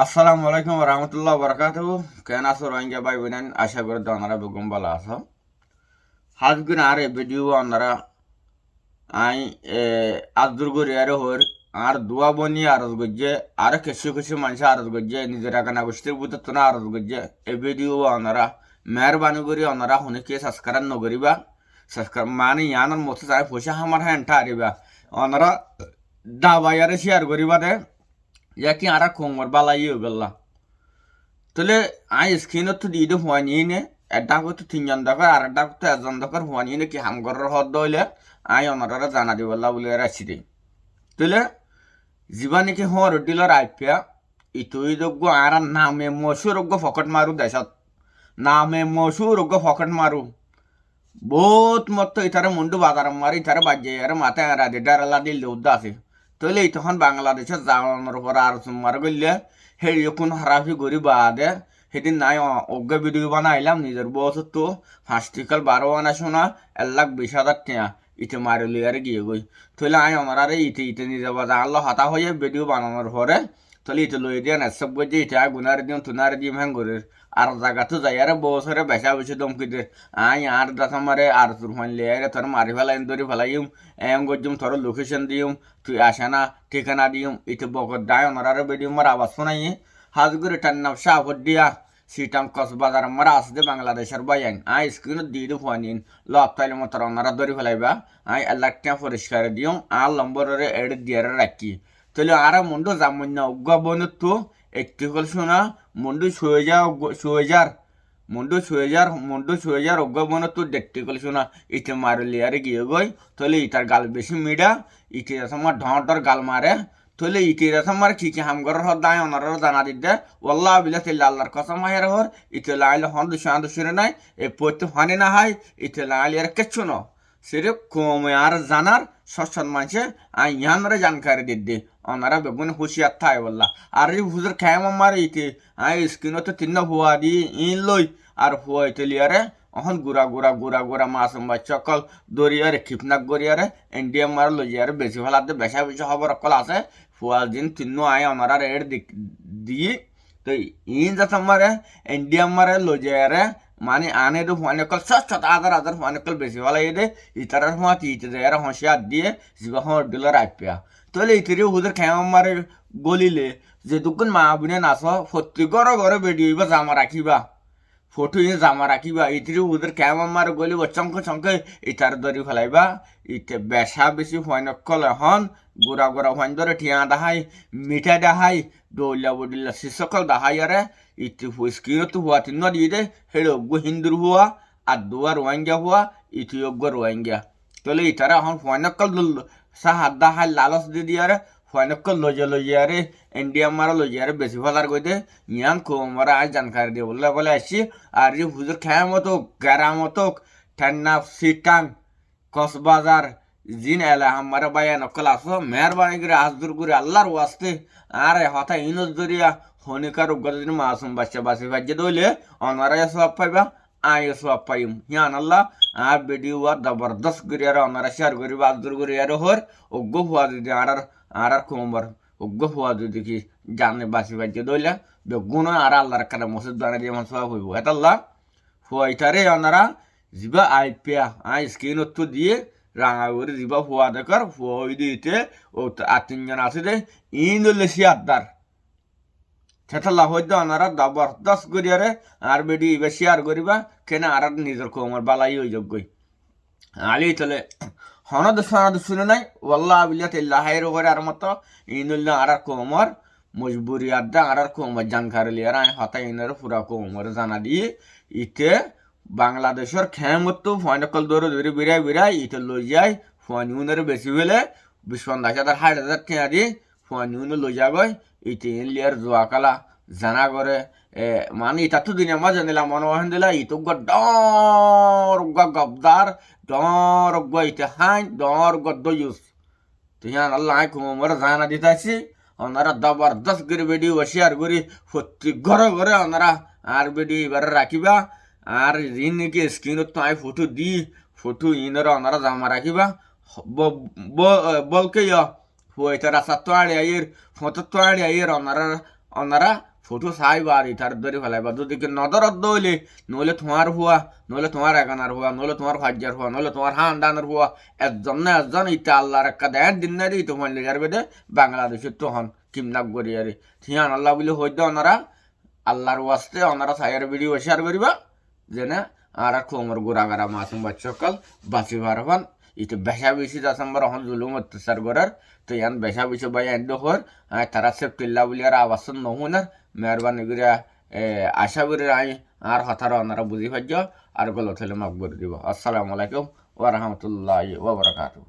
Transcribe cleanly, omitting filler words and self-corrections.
আসসালামু আলাইকুম রহমতুল্লাহ বরকাতহু। কেন আছো রোহিঙ্গা ভাই বোনেন? আশা করি তো আপনারা বেগম ভালো আছো। হাজগুন আর এ ভিডিও আপনারা আই আদুর করি আর হর আর দোয়া বনি আরজ গজ্জে আর কিছু কিছু মানুষ আরজ গজ্জে নিজের একানা গোষ্ঠীর বুঝতে তো না আরজ গজ্জে এই ভিডিও আপনারা মেহরবানি করি আপনারা শুনেকে সাবস্ক্রাইব নকরিবা। সাবস্ক্রাইব মানে ইয়ানোর মতো চাই পয়সা আমার হ্যাঁ আরিবা আপনারা দাবাইয়ারে শেয়ার করিবা দে ইয়াকি আর কোমর বালাই গেল্লা তাহলে আই স্ক্রিনত তো দিয়ে হওয়ানি নে এটা করতে তিনজন দরকার আর একটা করতে একজন দরকার হওয়ানি নে কি হামগরের হদ দইলে আই অনারা জানা দিবল্লা বলে রাখছি দে তাহলে জীবানিকে হওয়ার ডিলার আইপিয়া ইতুই যোগ্য আর নামে মশুরোগ্য ফকট মারু দেশত নামে মশুরোগ্য ফকট মারু বহুত মত ইতারে মুন্ডু বাজার মারি ইতারে বাজে আর মাথায় রাধে ডারালা দিল উদ্দা আছে তাহলে এই তখন বাংলাদেশের যাওয়ানোর পর আর মার গেলে হেৰি কোন হারাফি গরি বাদে সেদিন নাই অজ্ঞ ভিডিও বানাইলাম নিজের বছর তো ফাস্টিকাল 12 আনা শোনা 1,20,000 টাকা ইতে মারিলি আর গিয়ে গই তাহলে আই আমার আরে ইতে নিজে বাজা আল্লাহ হাতা হয়ে ভিডিও বানানোর পরে তাহলে ইতে লই দিয়ে না সব গজে ইতে গুনার দিম তুনার দিম হ্যাং গরির আর জায়গা তো যাই আরে বছরে বেসা বেশি দমকি দে আই আর দাথা মারে আর তোর ফানলে আরে তোর মারি ফেলাই ধরি ফেলাইম এম গজুম তোর লোকেশন দিম তুই আসে না ঠিকানা দিম ইতে বকর দায় আমার আরে ভিডিও মার আওয়াজ শোনাই হাজগুড়ি টান্নাব শাহফুদ্দিয়া সিটাম কক্সবাজার মারা আসতে বাংলাদেশের বাইন আই স্ক্রিনত দিয়ে দিব ফানিন লব তাইলে মতো ওনারা ধরে ফেলাইবা আই এলাকটা পরিষ্কার দিম আর নম্বরের এড দিয়ে রাখি তাহলে আর মুন্ডু জামুন্য উগ্গ বনুত একটি কল শোনা মুন্ডু সুয়েজার মুন্ডু সুয়েজার উগ্গ বনুত দেখতে কল শোনা ইতে মারলি আর গিয়ে গই তাহলে ইটার গাল বেশি মিডা ইতে আমার ঢর গাল মারে তাহলে ইতিরা আমার কি হামগর হদায় অনার জানা দিতে ওল্লাহ বিলা তেল আল্লাহর কসম হায়ের হর ইতে লাইলে হন দুশরে নাই এ পড়তে হানি না হয় ইতে লাইলে আর কিচ্ছু ন সিরিফ কমে আর জানার সচ্ছন মানুষে আই ইহানরে জানকারি দিতে ওনারা বেগুন হুশিয়ার থাই বললা আর এই হুজুর খায় আমার ইতে আই স্কিনতে তিন হুয়া দি ইন লই আর হুয়া ইতে লিয়ারে অহন গুড়া মাসুম বাচ্চা অকল দরিয়ারে খিপনাক গরিয়ারে ইন্ডিয়া মার লইয়ারে বেশি ফেলাতে বেশি খবর অকল আছে ফুয়াল দিন তিন্ন আয় অনারা রেড দিয়ে তো ইন যাতে মারে ইন্ডিয়া মারে লইয়ারে মানে আনে তো ফোন কল সত আদার ফোন কল বেশি ভালো দে ইতার ফোন ইতে যারা হসিয়ার দিয়ে জিবা হর ডিলার আইপিয়া তাহলে ইতিরে হুদের খেয়ে মারে গলিলে যে দুগুন মা বুনে নাচ সত্যি ঘরে বেডিয়ে জামা রাখিবা ফটো ইয়ে জামা রাখিবা ইতিরে ওদের ক্যাম মার গলি চমকে ইতার দরি ফেলাইবা ইতে বেসা বেশি হইন কল হন গোড়া হইন ধরে ঠিয়া দাহাই মিঠা দাহাই দৌলা বডিল্লা শিসকল দাহাই আরে ইতি স্কিরত হুয়া তিন দিয়ে দে হেড়ে অজ্ঞ হিন্দুর হুয়া আর দুয়া রোহিঙ্গা হুয়া ইতি অজ্ঞ রোহিঙ্গা তাহলে ইতারা হন হইন কল সাহাদ দাহাই লালস দিয়ে দিয়ারে ফয়নকল লইয়ারে ইন্ডিয়া মারা লইয়ারে বেশি ফলার কইতে ইয়ান কোমরা আজ জানকারি দিয়ে বলে আসছি আর যে হুজুর খেয়া মতো গেরা মতো ঠান্ডা সিটাং কক্সবাজার জিন এলা আমার বায়া নকল আসো মেহরবানি করে আজদুর করে আল্লাহর ওয়াস্তে আর হতা ইনজ দরিয়া হনিকার উগ্রদিন মাসুম বাচ্চা বাসি ভাজ্যে দইলে অনারাই সব পাইবা আয় সব পাইম হিয়ান আল্লাহ আর ভিডিও জবরদস্ত করিয়ার অনারা শেয়ার করিবা আজদুর করিয়ার হর অজ্ঞ হওয়া দিদি আর কোমর অজ্ঞ হওয়া যদি কি জানে বাসি ভাজ্যে দইলে বেগুন আর আল্লাহর কারে মসজিদ দানা দিয়ে আমার সব হইব এতাল্লাহ ফুয়াইতারে অনারা যিবা আই পেয়া আই স্ক্রিনত দিয়ে রাঙা করে যিবা ফুয়া দেখার ফুয়াই দিতে ও আর তিনজন আছে দে ইন দলে শিয়ারদার সেটাল্লা হইতে অনারা জবরদস্ত করিয়ারে আর বেডি ইবা শেয়ার করিবা কেন আর নিজের কোমর বালাই হয়ে যোগ্যই আলি তলে হনদ শুনে নাই ওয়াল্লাহ বিল্লাহ তেল্লাহের ওপরে আর মতো ইনুল্লা আর কোমর মজবুরি আড্ডা আর কোমর জানকারি লিয়ার আয় হতা ইনের পুরা কোমর জানা দিয়ে ইতে বাংলাদেশের খেমতো ফয়নকল দৌড়ে ধরে বিরাই ইতে লই যায় ফোন ইউনের বেশি হলে 20,000 60,000 টাকা দিয়ে ফোন ইউনে লই যাগয় ইতে ইন লিয়ার জোয়াকালা জানা করে মানে ইটা তো দিনে মজা নিলাম মনোহন দিলা ইতো ডর গবদার ডর ইতে হাই ডর দয়ুস তুই আল্লাহ কোমর জানা দিতাছি ওনারা জবরদস্ত করে ভিডিও শেয়ার করি সত্যি ঘরে ওনারা আর ভিডিও এবারে রাখিবা আর ঋণ নাকি স্ক্রিনত তো আই ফটো দি ফটো ইনরা ওনারা জামা রাখিবা বলকে হইতে রাস্তা তো আড়ে আইয়ের ফটো তো আড়ে আইয়ের ওনারা ওনারা ফটো চাইবা আর ইটার ধরে ফেলাইবা যদি কি নজরত দইলে নইলে তোমার হুয়া নইলে তোমার একানার হুয়া নইলে তোমার ফাজ্জার হুয়া নইলে তোমার হান্ডানের হুয়া একজন না একজন ইটা আল্লাহর একটা দেন দিন না দিই তোমার লেজার বেদে বাংলাদেশের তো হন কিমনাক করি আরে থিয়ান আল্লাহ বলে হইতে ওনারা আল্লাহর ওয়াস্তে ওনারা সাইয়ের ভিডিও শেয়ার করিবা যেনে আর কোমর গোড়াগাড়া মাসুম বাচ্চকাল বাঁচি পারবান ইতে বেশা বেশি যাসাম্বার এখন জুলুম অত্যাচার করার তো ইয়ান বেশা বেশি বাই এন্ড হর তারা সেফটিল্লা বলি আর আবাস নহুনার মেহরবানি করে আশা করি আর হতার ওনারা বুঝি পাইজ আর গলত হলে মাফ করে দিব আসসালামু আলাইকুম ওয়া রাহমাতুল্লাহি ওয়া বারাকাতুহু